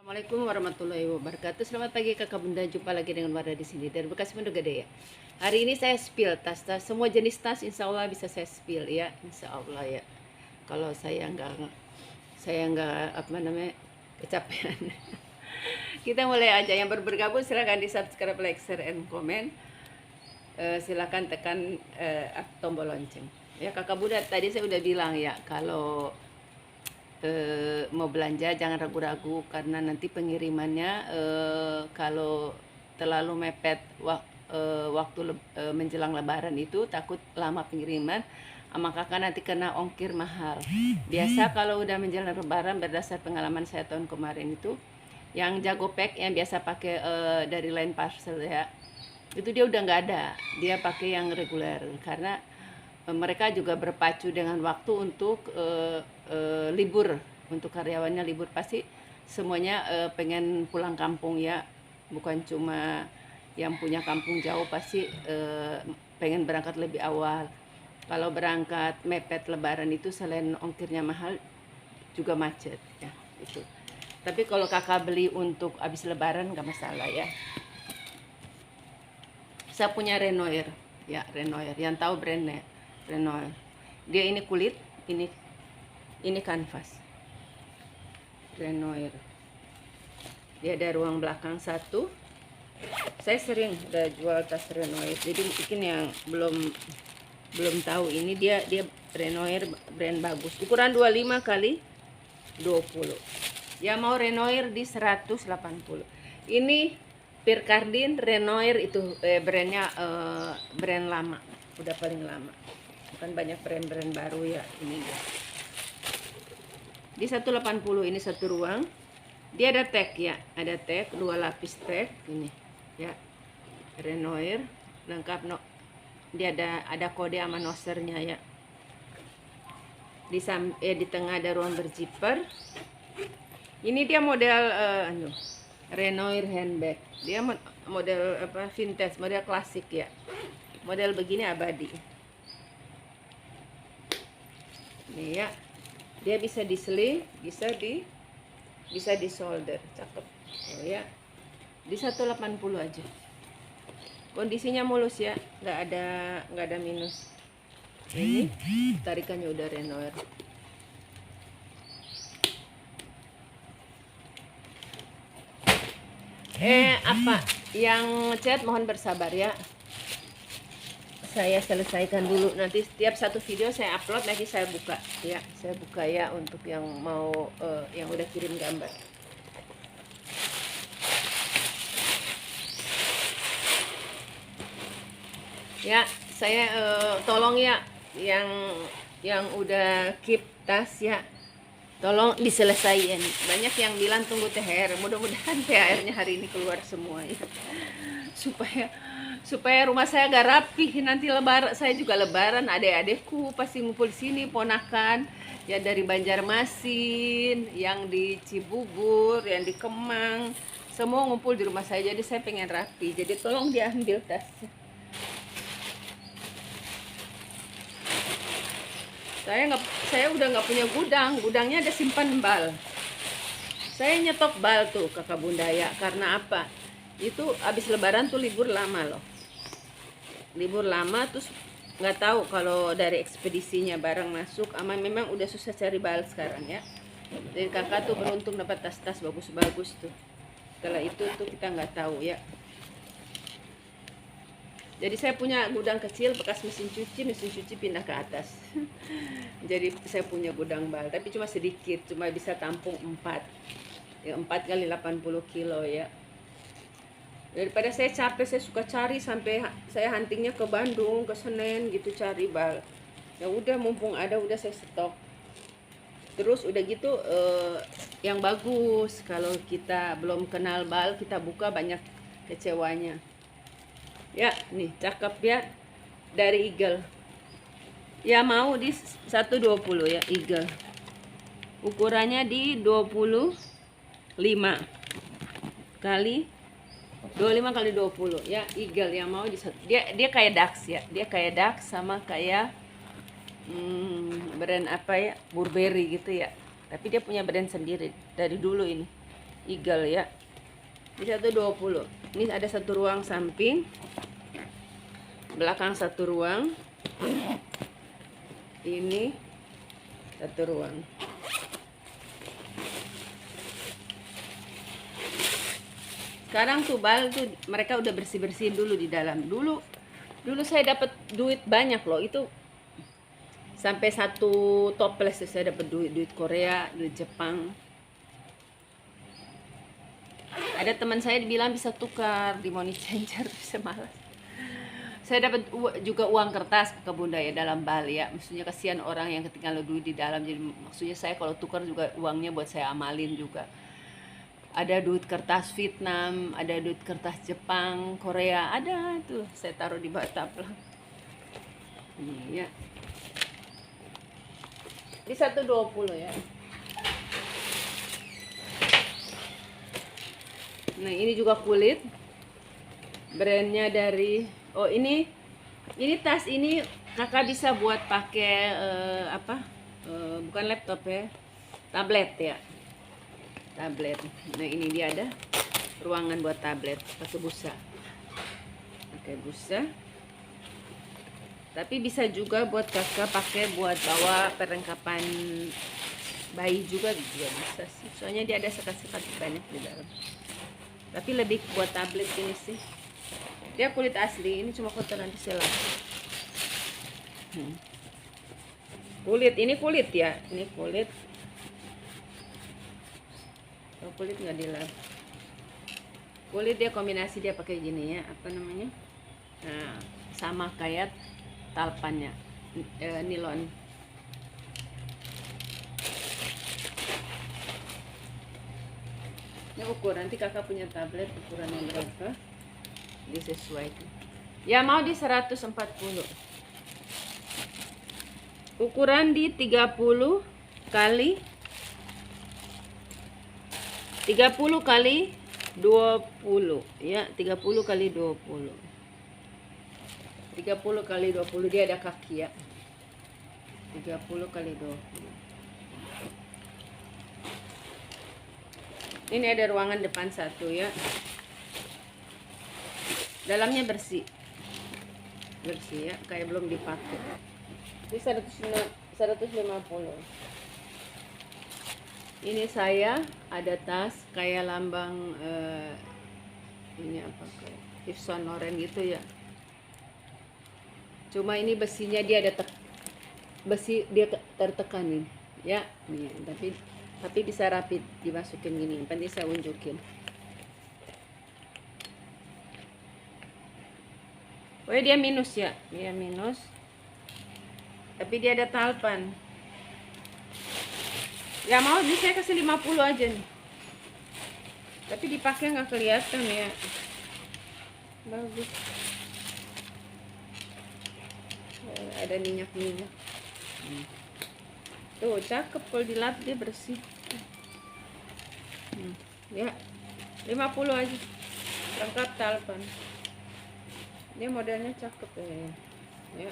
Assalamualaikum warahmatullahi wabarakatuh. Selamat pagi kakak bunda, jumpa lagi dengan Wardah di sini dari Bekasi Mendo Gede ya. Hari ini saya spill tas-tas, semua jenis tas insya Allah bisa saya spill ya, insya Allah ya. Kalau saya nggak apa namanya kecapean. Kita mulai aja. Yang baru bergabung silahkan di subscribe, like, share, and comment. Silakan tekan tombol lonceng. Ya kakak bunda tadi saya udah bilang ya kalau mau belanja jangan ragu-ragu karena nanti pengirimannya kalau terlalu mepet waktu menjelang lebaran itu takut lama pengiriman, maka kakak nanti kena ongkir mahal. Biasa kalau udah menjelang lebaran berdasar pengalaman saya tahun kemarin itu yang jago pack yang biasa pakai dari line parcel ya, itu dia udah nggak ada, dia pakai yang reguler karena mereka juga berpacu dengan waktu untuk libur, untuk karyawannya libur pasti semuanya pengen pulang kampung ya, bukan cuma yang punya kampung jauh pasti pengen berangkat lebih awal. Kalau berangkat mepet lebaran itu selain ongkirnya mahal juga macet ya itu. Tapi kalau kakak beli untuk habis lebaran nggak masalah ya. Saya punya Renoir ya, Renoir yang tahu brandnya Renoir. Dia ini kulit, ini kanvas. Renoir. Dia ada ruang belakang satu. Saya sering udah jual tas Renoir. Jadi mungkin yang belum tahu ini dia Renoir brand bagus. Ukuran 25 kali 20. Ya mau Renoir di 180. Ini Pircardin Renoir itu brandnya brand lama, udah paling lama. Bukan banyak brand-brand baru ya, ini dia. Di 180 ini satu ruang. Dia ada tag ya, ada tag 2 lapis tag ini ya. Renoir lengkap no. Dia ada kode sama nosernya ya. Di tengah ada ruang berzipper. Ini dia model Renoir handbag. Dia model apa vintage, model klasik ya. Model begini abadi. Nih ya. Dia bisa diseling, bisa di solder. Cakep. Oh ya. Di 180 aja. Kondisinya mulus ya, nggak ada minus. Ini tarikannya udah Renoir. Apa yang chat mohon bersabar ya. Saya selesaikan dulu, nanti setiap satu video saya upload nanti saya buka ya, saya buka ya untuk yang mau yang udah kirim gambar. Ya, saya tolong ya yang udah keep tas ya. Tolong diselesaikan. Banyak yang bilang tunggu THR. Mudah-mudahan THR-nya hari ini keluar semua ya. Supaya rumah saya agak rapi. Nanti lebaran, saya juga lebaran, adik-adikku pasti ngumpul di sini, ponakan ya dari Banjarmasin, yang di Cibubur, yang di Kemang, semua ngumpul di rumah saya. Jadi saya pengen rapi. Jadi tolong diambil tasnya. Saya udah nggak punya gudangnya ada simpan bal. Saya nyetok bal tuh kakak bunda ya, karena apa? Itu habis lebaran tuh libur lama loh. Libur lama terus nggak tahu kalau dari ekspedisinya barang masuk, ama memang udah susah cari bal sekarang ya. Jadi kakak tuh beruntung dapat tas-tas bagus-bagus tuh. Setelah itu tuh kita nggak tahu ya. Jadi saya punya gudang kecil bekas mesin cuci pindah ke atas. Jadi saya punya gudang bal, tapi cuma sedikit, cuma bisa tampung 4. Ya 4 kali 80 kilo ya. Daripada saya capek, saya suka cari sampai saya huntingnya ke Bandung, ke Senen gitu cari bal. Ya udah mumpung ada udah saya stok. Terus udah gitu yang bagus, kalau kita belum kenal bal kita buka banyak kecewanya. Ya, nih cakep ya, dari Eagle. Ya mau di 120 ya Eagle. Ukurannya di 25 kali 20 ya Eagle. Yang mau di dia kayak Dax ya. Dia kayak Dax sama kayak brand apa ya, Burberry gitu ya. Tapi dia punya brand sendiri dari dulu ini. Eagle ya. Ini 120. Ini ada satu ruang samping, belakang satu ruang, ini satu ruang. Sekarang tuh bal tuh mereka udah bersih-bersihin dulu di dalam. Dulu saya dapat duit banyak loh, itu sampai satu toples saya dapat duit Korea, duit Jepang. Ada teman saya bilang bisa tukar di money changer, bisa malas. Saya dapat juga uang kertas ke Bunda ya dalam Bali ya. Maksudnya kasihan orang yang ketinggalan duit di dalam. Jadi maksudnya saya kalau tukar juga uangnya buat saya amalin juga. Ada duit kertas Vietnam, ada duit kertas Jepang, Korea, ada itu. Saya taruh di batap lah. Ini ya. Di 120 ya. Nah, ini juga kulit. Brandnya dari ini tas ini kakak bisa buat pakai bukan laptop ya, tablet ya, tablet. Nah, ini dia ada ruangan buat tablet pakai busa, tapi bisa juga buat kakak pakai buat bawa perlengkapan bayi juga bisa sih, soalnya dia ada sekat-sekat banyak di dalam, tapi lebih buat tablet ini sih. Dia kulit asli, ini cuma kotor nanti saya lap. Kulit, ini kulit ya, ini kulit. Kalau kulit nggak dilap. Kulit dia kombinasi, dia pakai gini ya, apa namanya? Nah, sama kayak talpannya, nilon. Ini ukur, nanti kakak punya tablet ukurannya berapa? Disesuaikan. Ya mau di 140. Ukuran di 30 kali 20 ya, 30 kali 20. 30 kali 20 dia ada kaki ya. 30 kali 20. Ini ada ruangan depan satu ya. Dalamnya bersih ya, kayak belum dipakai. Ini 150. Ini saya ada tas kayak lambang ini apa, kayak Yves Saint Laurent gitu ya. Cuma ini besinya dia ada besi dia tertekanin ya, nih, tapi bisa rapi dimasukin gini. Nanti saya unjukin. Oh ya, dia minus ya, dia minus. Tapi dia ada talpan. Ya mau ini saya kasih 50 aja nih. Tapi dipakai nggak kelihatan ya. Bagus. Ada minyak-minyak. Tuh cakep, kalau dilap dia bersih. Ya 50 aja. Lengkap talpan. Ini modelnya cakep ya.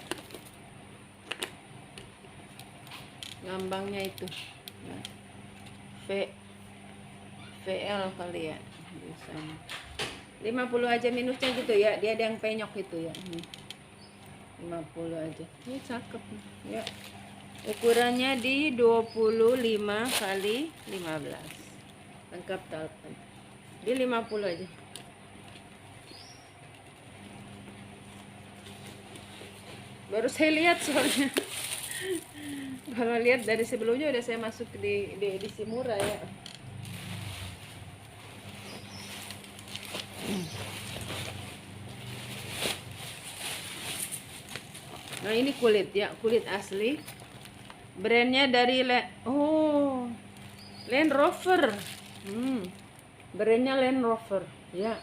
Lambangnya itu ya. VL kali ya biasanya. 50 aja minusnya gitu ya. Dia ada yang penyok itu ya. 50 aja. Ini cakep ya. Ukurannya di 25 kali 15. Lengkap talpan. Di 50 aja. Baru saya lihat soalnya. Kalau lihat dari sebelumnya udah saya masuk di Simura ya. Nah, ini kulit ya, kulit asli. Brandnya dari Land Rover. Brandnya Land Rover ya.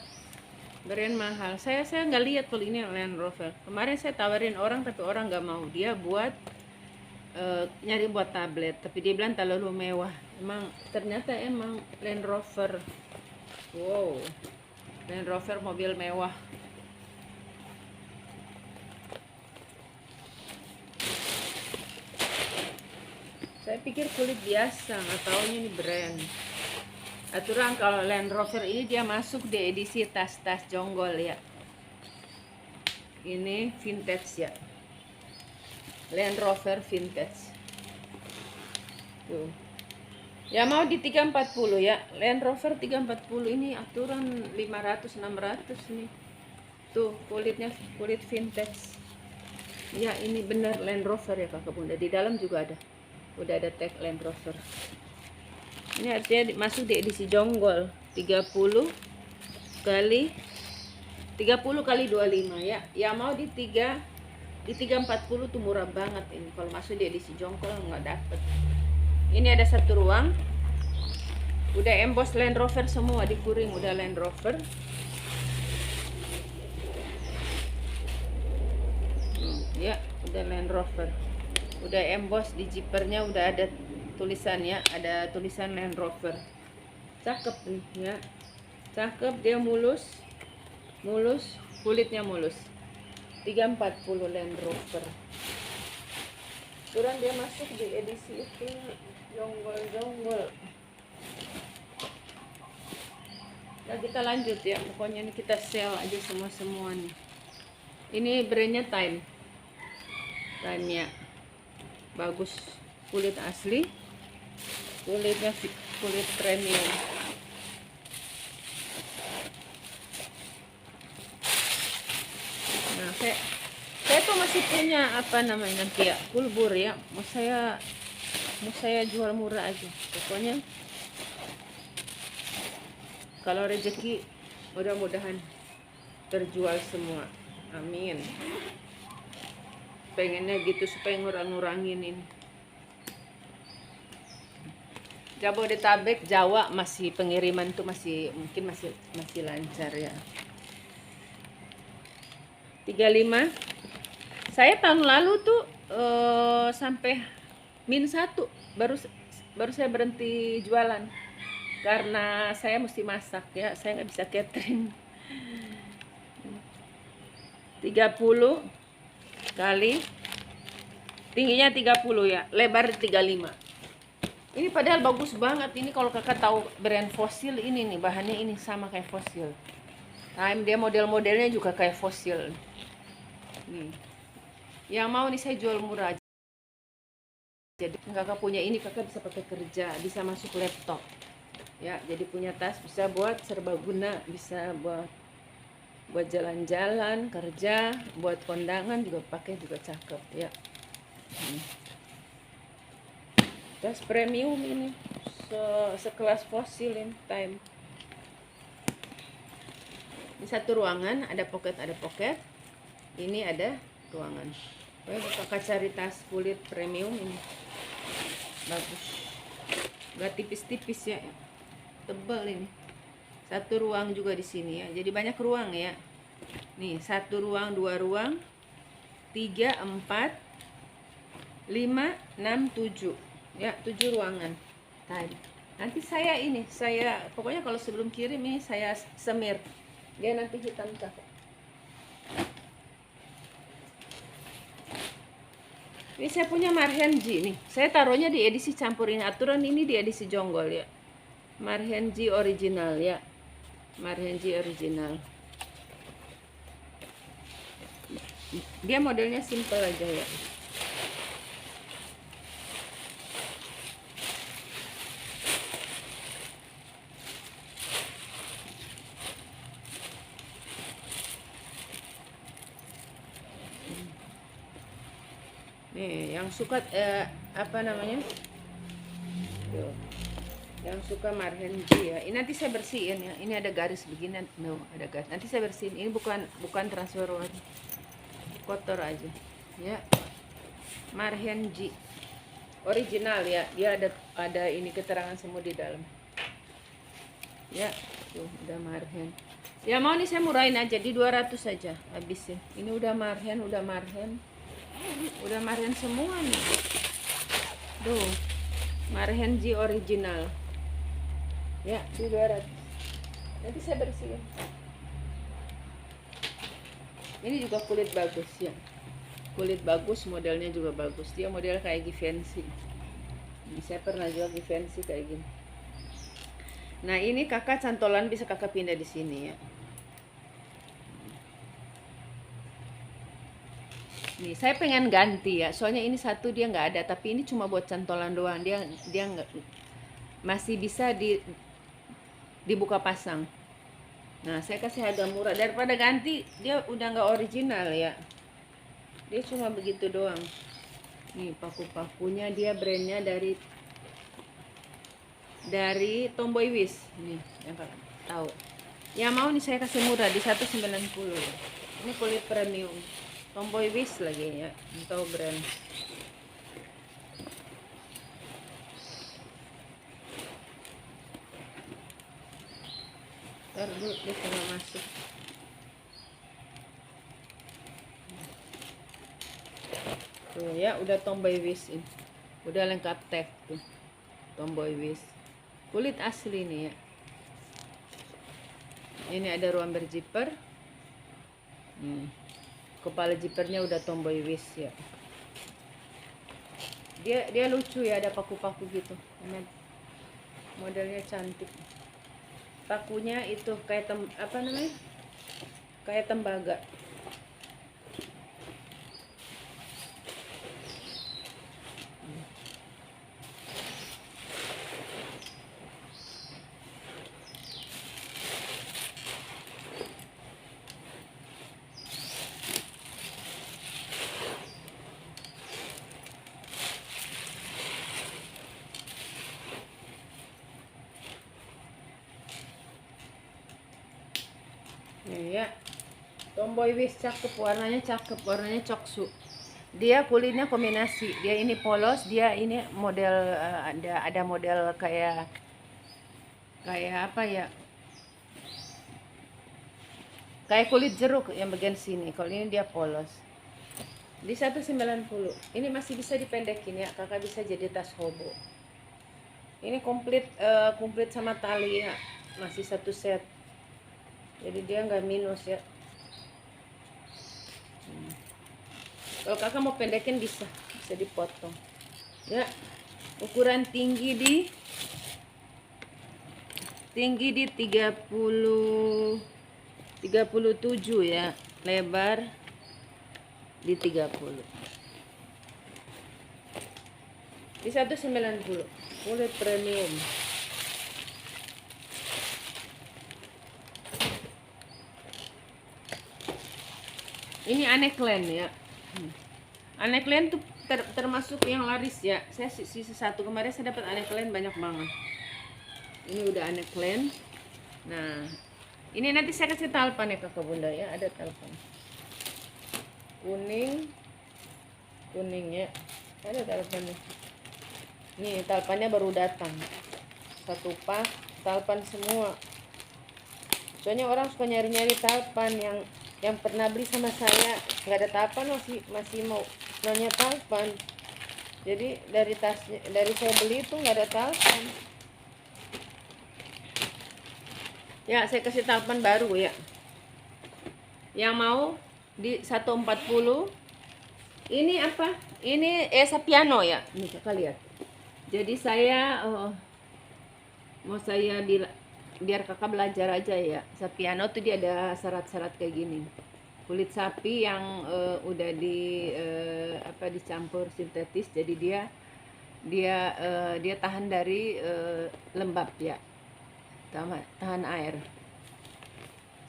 Brand mahal. Saya nggak lihat kalau ini Land Rover. Kemarin saya tawarin orang tapi orang nggak mau. Dia buat nyari buat tablet, tapi dia bilang terlalu mewah. Ternyata emang Land Rover. Wow, Land Rover mobil mewah. Saya pikir kulit biasa, nggak taunya ini brand. aturan kalau Land Rover ini dia masuk di edisi tas-tas jonggol ya. Ini vintage ya, Land Rover vintage tuh ya, mau di 340 ya. Land Rover 340 ini aturan 500-600 nih tuh, kulitnya kulit vintage ya. Ini benar Land Rover ya kakak bunda, di dalam juga udah ada tag Land Rover. Ini artinya masuk di edisi jonggol 30 kali 25 ya. Ya mau di 340 tuh murah banget ini. Kalau masuk di edisi jonggol nggak dapet. Ini ada satu ruang, udah emboss Land Rover semua, di kuring udah Land Rover. Ya udah Land Rover, udah emboss. Di zippernya udah ada tulisannya, ada tulisan Land Rover. Cakep nih ya, cakep. Dia mulus, kulitnya mulus. 340 Land Rover. Kurang dia masuk di edisi itu jonggol. Nah kita lanjut ya, pokoknya ini kita sell aja semua nih. Ini brandnya Time nya bagus, kulit asli, kulitnya kulit premium. Nah saya tuh masih punya apa namanya nanti ya, kulbur ya, mau saya jual murah aja. Pokoknya kalau rezeki mudah-mudahan terjual semua, amin. Pengennya gitu supaya ngurangin ini. Jabodetabek, Jawa masih pengiriman tuh mungkin masih lancar ya. 35. Saya tahun lalu tuh sampai -1 baru saya berhenti jualan karena saya mesti masak ya, saya nggak bisa catering. 30 kali tingginya 30 ya, lebar 35. Ini padahal bagus banget ini. Kalau kakak tahu brand Fossil ini nih, bahannya ini sama kayak Fossil. Nah, dia model-modelnya juga kayak Fossil nih. Yang mau nih saya jual murah aja. Jadi kakak punya ini, kakak bisa pakai kerja, bisa masuk laptop ya. Jadi punya tas, bisa buat serbaguna, bisa buat jalan-jalan, kerja, buat kondangan juga pakai, juga cakep ya. Tas premium ini, sekelas Fossil ini Time. Di satu ruangan ada pocket. Ini ada ruangan. Kakak cari tas kulit premium ini, bagus, gak tipis-tipis ya, tebal ini. Satu ruang juga di sini ya, jadi banyak ruang ya. Nih 1 ruang, 2 ruang, 3, 4, 5, 6, 7 ya, 7 ruangan tadi. Nanti saya pokoknya kalau sebelum kirim ini saya semir, dia nanti hitam cakep. Ini saya punya Marhenji nih, saya taruhnya di edisi campurin, aturan ini di edisi jonggol ya. Marhenji original ya, Marhenji original. Dia modelnya simple aja ya. Nih, yang suka apa namanya? Tuh. Yang suka Marhenji ya. Ini nanti saya bersihin ya. Ini ada garis begini, ada garis. Nanti saya bersihin. Ini bukan transfer warna. Kotor aja. Ya. Marhenji original ya. Dia ada ini keterangan semua di dalam. Ya, tuh udah Marhen. Ya mau nih saya murahin aja di 200 saja habisin. Ini udah Marhen. Udah Marhen semua nih. Tuh, Marhenji original. Ya, di 200. Nanti saya bersihin. Ini juga kulit bagus ya. Kulit bagus, modelnya juga bagus. Dia model kayak Givenchy. Saya pernah jual Givenchy kayak gini. Nah ini kakak cantolan bisa kakak pindah di sini ya. Nih saya pengen ganti ya, soalnya ini satu dia nggak ada, tapi ini cuma buat cantolan doang. Dia nggak, masih bisa dibuka pasang. Nah saya kasih harga murah daripada ganti, dia udah nggak original ya. Dia cuma begitu doang. Nih paku-pakunya dia brandnya dari Tomboy Wish. Nih yang kalian tahu. Yang mau nih saya kasih murah di 190. Ini kulit premium. Tomboy Wish lagi ya. Tahu brand. Ntar dulu dia tengah masuk. Tuh ya, udah Tomboy Wish ini. Udah lengkap tag tuh. Tomboy Wish. Kulit asli nih ya. Ini ada ruang berzipper. Kepala zippernya udah Tomboy Wish ya. Dia lucu ya, ada paku-paku gitu. Modelnya cantik. Pakunya itu kayak apa namanya? Kayak tembaga. Nih ya, Tomboy Wish cakep, warnanya coksu. Dia kulitnya kombinasi, dia ini polos, dia ini model ada model kayak apa ya, kayak kulit jeruk yang bagian sini. Kalau ini dia polos di 190. Ini masih bisa dipendekin ya, kakak bisa jadi tas hobo. Ini komplit sama tali ya, masih satu set, jadi dia nggak minus ya. Kalau kakak mau pendekin bisa dipotong ya. Ukuran tinggi di 37 ya, lebar di 30. Di 190, kulit premium. Ini Aneklen ya. Aneklen tuh termasuk yang laris ya. Saya sisa satu, kemarin saya dapat Aneklen banyak banget. Ini udah Aneklen. Nah, ini nanti saya kasih talpan ya kakak bunda ya, ada talpan kuningnya, ada talpannya. Nih talpannya baru datang, satu pak talpan semua. Soalnya orang suka nyari-nyari talpan, yang pernah beli sama saya nggak ada talpan, masih mau nanya talpan. Jadi dari saya beli itu nggak ada talpan. Ya saya kasih talpan baru ya. Yang mau di 140. Ini apa? Ini Sapiano ya. Ini kakak lihat. Jadi saya biar kakak belajar aja ya. Sapiano tuh dia ada syarat-syarat kayak gini. Kulit sapi yang udah dicampur sintetis, jadi dia tahan dari lembab ya. Tahan air.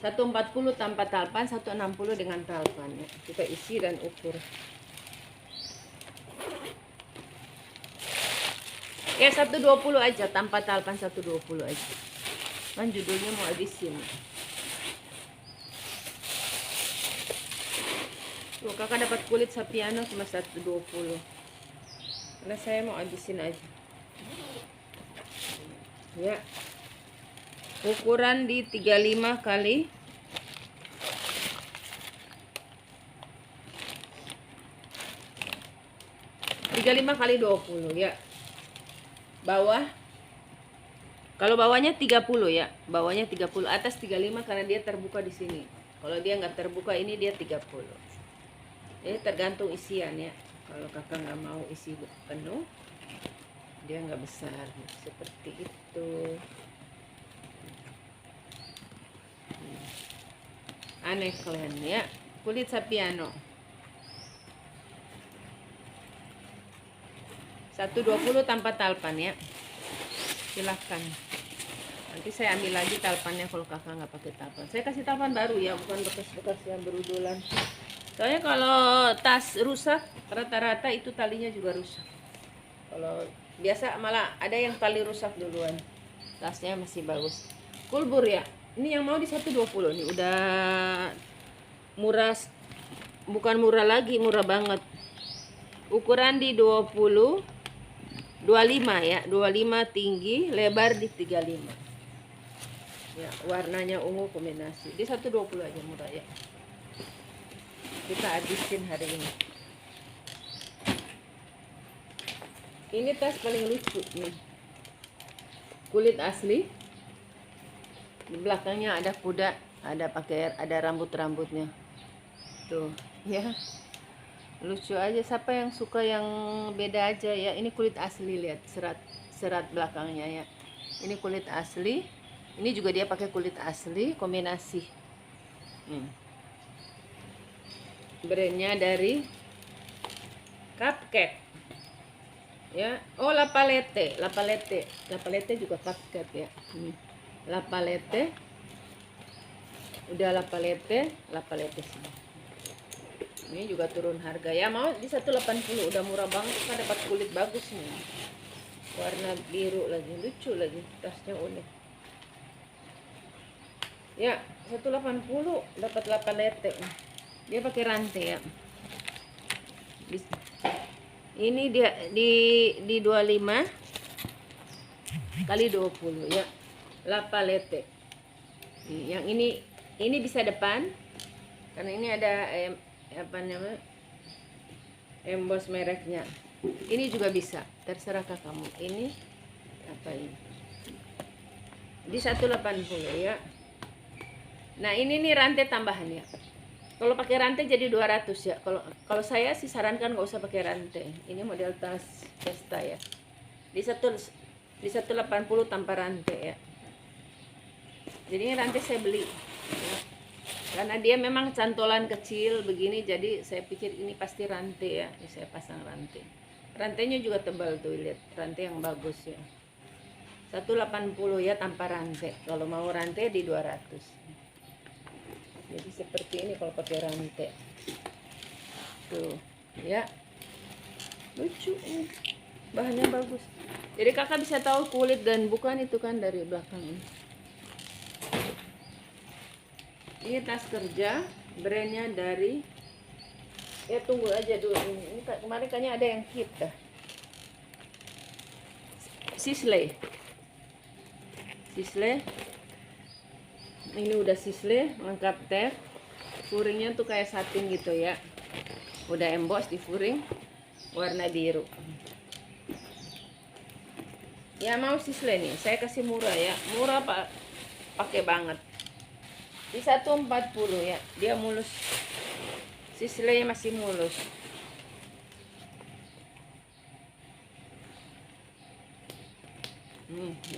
140 tanpa talpan, 160 dengan talpan ya. Kita isi dan ukur. Ya 120 aja tanpa talpan, 120 aja. Kan judulnya mau habisin. Tuh kakak dapat kulit Sapiano cuma 120. Karena saya mau habisin aja. Ya. Ukuran di 35 kali 20 ya. Bawah, kalau bawahnya 30 ya, bawahnya 30, atas 35 karena dia terbuka di sini. Kalau dia nggak terbuka ini dia 30. Ini tergantung isian ya. Kalau kakak nggak mau isi penuh, dia nggak besar seperti itu. Aneklen ya, kulit Sapiano. 120 tanpa talpan ya. Silahkan. Nanti saya ambil lagi talpannya kalau kakak nggak pakai talpan. Saya kasih talpan baru ya, bukan bekas-bekas yang berudulan. Soalnya kalau tas rusak, rata-rata itu talinya juga rusak. Kalau biasa malah ada yang tali rusak duluan. Tasnya masih bagus. Kulbur ya. Ini yang mau di 120 nih, udah murah, bukan murah lagi, murah banget. Ukuran di 25 ya, 25 tinggi, lebar di 35. Ya, warnanya ungu kombinasi. Di 120 aja murah ya. Kita habisin hari ini. Ini tas paling lucu nih. Kulit asli. Di belakangnya ada kuda, ada rambut-rambutnya. Tuh, ya. Lucu aja. Siapa yang suka yang beda aja ya. Ini kulit asli, lihat serat belakangnya ya. Ini kulit asli. Ini juga dia pakai kulit asli kombinasi. Brandnya dari Cupcake. Ya, oh Lapalette juga Cupcake ya. Lapalette. Udah Lapalette sini. Ini juga turun harga ya, mau di 180, udah murah banget, kan dapat kulit bagus nih. Warna biru lagi, lucu lagi, tasnya unik. Ya, 180 dapat Lapalette. Dia pakai rantai ya. Ini dia di 25 kali 20 ya. Lapalette. Yang ini bisa depan karena ini ada apa namanya, emboss mereknya. Ini juga bisa, terserah kamu. Ini apa ini? Di 180 ya. Nah, ini nih rantai tambahan ya. Kalau pakai rantai jadi 200 ya. Kalau saya sih sarankan nggak usah pakai rantai. Ini model tas pesta ya. Di 180 tanpa rantai ya. Jadi ini rantai saya beli ya. Karena dia memang cantolan kecil begini, jadi saya pikir ini pasti rantai ya. Ini saya pasang rantai. Rantainya juga tebal tuh, lihat, rantai yang bagus ya. 180 ya tanpa rantai. Kalau mau rantai di 200. Jadi seperti ini kalau pakai rantai. Tuh, ya. Lucu ini. Bahannya bagus. Jadi kakak bisa tahu kulit dan bukan itu kan dari belakang ini. Ini tas kerja, brandnya dari tunggu aja dulu ini kemarin kayaknya ada yang hit dah. Sisley. Ini udah Sisley, lengkap tag. Furingnya tuh kayak satin gitu ya. Udah emboss di furing, warna biru. Ya mau Sisley nih, saya kasih murah ya. Murah pak, pakai banget. Di 140 ya, dia mulus. Sisley masih mulus.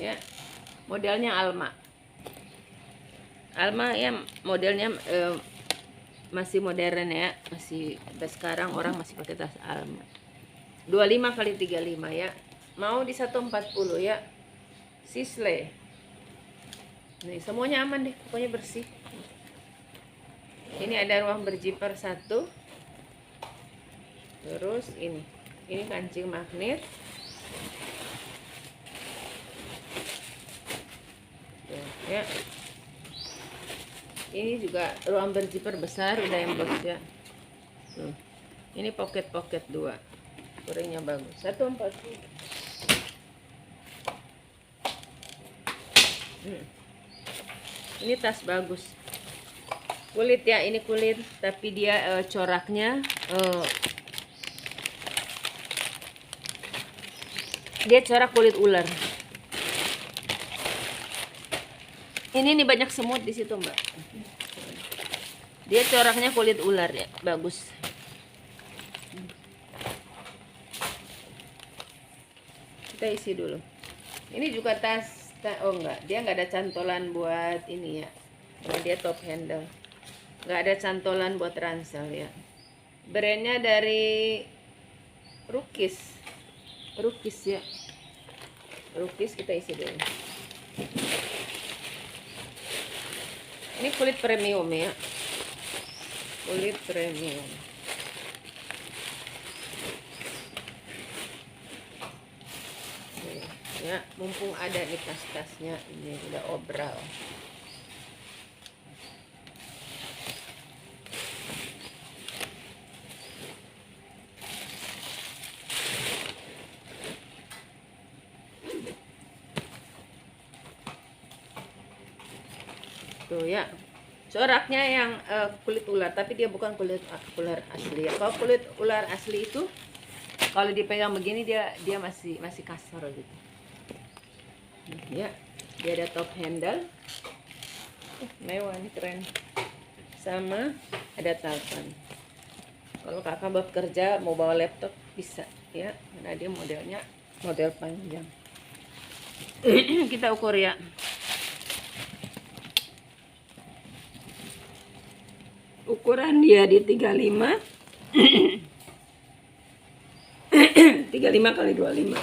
Ya, modelnya Alma ya, modelnya masih modern ya, masih sampai sekarang orang masih pakai tas Alma. 25 kali 35 ya. Mau di 140 ya. Sisley. Nih, semuanya aman deh, pokoknya bersih. Ini ada ruang berjiper 1. Terus ini kancing magnet. Ya. Ini juga ruang berjiper besar, udah emboss ya. Ini pocket 2. Furingnya bagus. 140. Ini tas bagus. Kulit ya, ini kulit, tapi dia coraknya dia corak kulit ular. Ini nih banyak semut di situ, Mbak. Dia coraknya kulit ular ya, bagus. Kita isi dulu. Ini juga tas, oh enggak, dia enggak ada cantolan buat ini ya. Karena dia top handle. nggak ada cantolan buat ransel ya. Brandnya dari Rukis ya. Rukis kita isi dulu. Ini kulit premium ya, kulit premium. Nih, ya, mumpung ada di tas-tasnya, ini udah obral. Tuh ya, coraknya yang kulit ular, tapi dia bukan kulit ular asli ya. Kalau kulit ular asli itu kalau dipegang begini dia masih kasar gitu. Ya, dia ada top handle. Mewah nih, keren. Sama ada talpan. Kalau kakak buat kerja mau bawa laptop bisa ya, karena dia modelnya model panjang. Kita ukur ya. Ukuran dia di 35 35 kali 25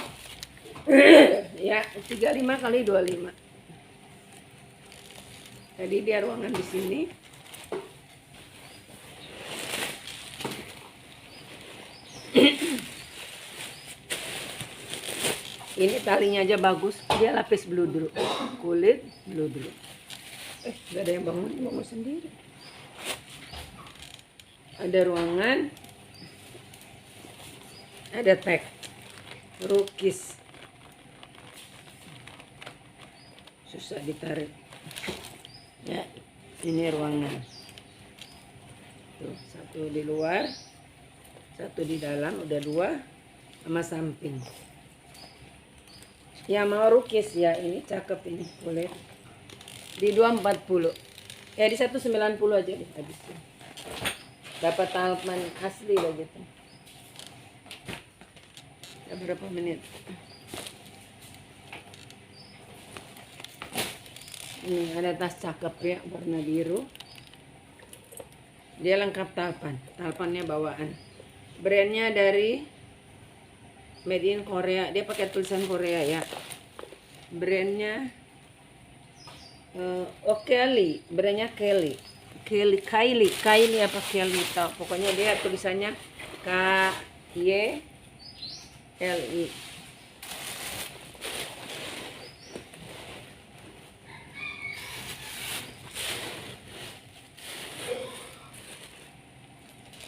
ya, 35 kali 25. Jadi dia ruangan di sini. Ini talinya aja bagus, dia lapis bludru, kulit bludru. Gak ada yang bangun sendiri. Ada ruangan, ada tag Rukis, susah ditarik ya. Ini ruangan tuh, satu di luar, satu di dalam, udah 2 sama samping. Ya mau Rukis ya, ini cakep ini kulit di 240 ya, di 190 aja deh habisnya. Dapat talpan asli lah gitu. Ya, berapa menit? Ini ada tas cakep ya, warna biru. Dia lengkap talpan, talpannya bawaan. Brandnya dari Made in Korea, dia pakai tulisan Korea ya. Brandnya Kelly, brandnya Kelly apa Kelly tau, pokoknya dia tulisannya KYLI.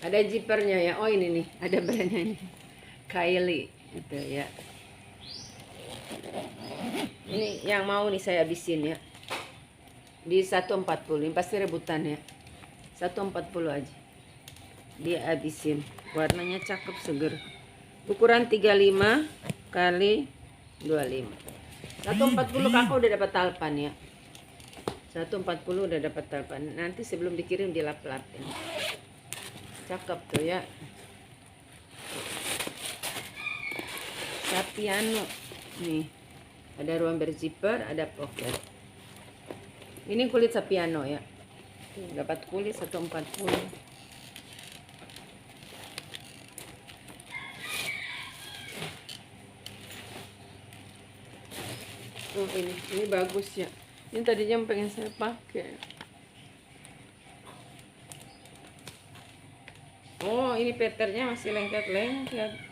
Ada zippernya ya. Oh ini nih, ada brandnya ini, Kylie gitu ya. Ini yang mau nih saya habisin ya, di 140. Ini pasti rebutan ya, 140 aja dia habisin. Warnanya cakep, seger. Ukuran 35 kali 25. 140 kakak udah dapat talpan ya, 140 udah dapat talpan. Nanti sebelum dikirim dilap-lapin. Cakep tuh ya. Sapiano nih, ada ruang berzipper, ada pocket. Ini kulit Sapiano ya, dapat kulit 140. Oh ini bagus ya, ini tadinya pengen saya pakai. Oh ini patternnya masih lengket-lengket.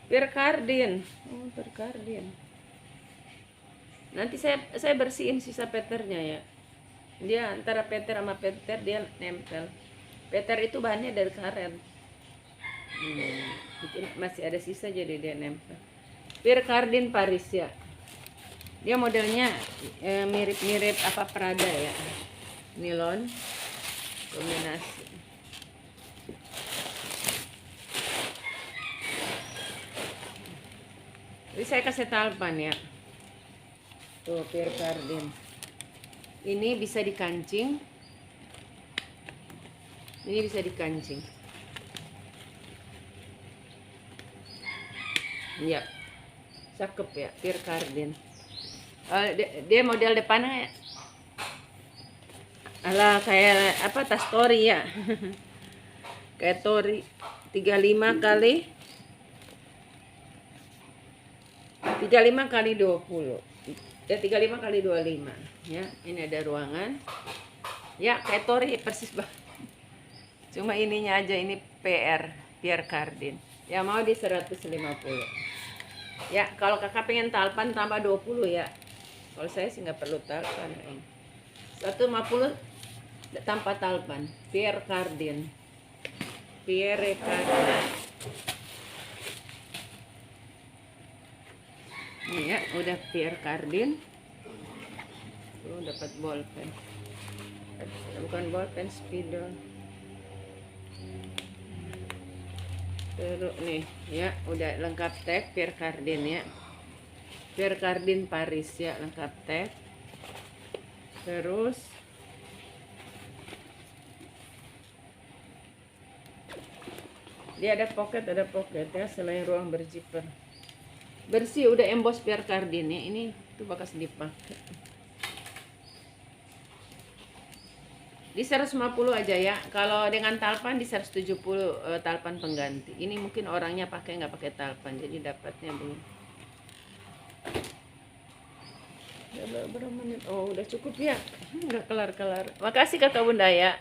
Perkardin. Oh perkardin. Nanti saya bersihin sisa peternya ya. Dia antara peter sama peter dia nempel. Peter itu bahannya dari karet. Mungkin masih ada sisa jadi dia nempel. Perkardin Paris ya. Dia modelnya mirip-mirip apa Prada ya. Nilon kombinasi. Jadi saya kasih talpan ya. Tuh Perkardin. Ini bisa dikancing. Ini bisa dikancing. Ya. Cakep ya Perkardin. Dia model depannya Ala kayak apa, tas tori ya. Kayak tori 35 kali 20. Ya 35 kali 25 ya. Ini ada ruangan. Ya kayak tori persis banget. Cuma ininya aja ini Pierre Cardin. Ya mau di 150. Ya kalau kakak pengen talpan tambah 20 ya. Kalau saya sih nggak perlu talpan. 150 tanpa talpan. Pierre Cardin. Ini ya udah Pierre Cardin. Dapat bolpen. Bukan bolpen, spidol. Terus nih ya udah lengkap tag Pierre Cardin ya. Pierre Cardin Paris ya, lengkap tag. Terus dia ada pocket ya, selain ruang berzipper. Bersih, udah emboss Pierre Cardin ya. Ini tuh bekas dipakai. Di 150 aja ya. Kalau dengan talpan di 170 talpan pengganti. Ini mungkin orangnya pakai nggak pakai talpan, jadi dapatnya belum. Udah berapa menit? Oh, udah cukup ya. Nggak kelar-kelar. Makasih Kakak Bunda ya.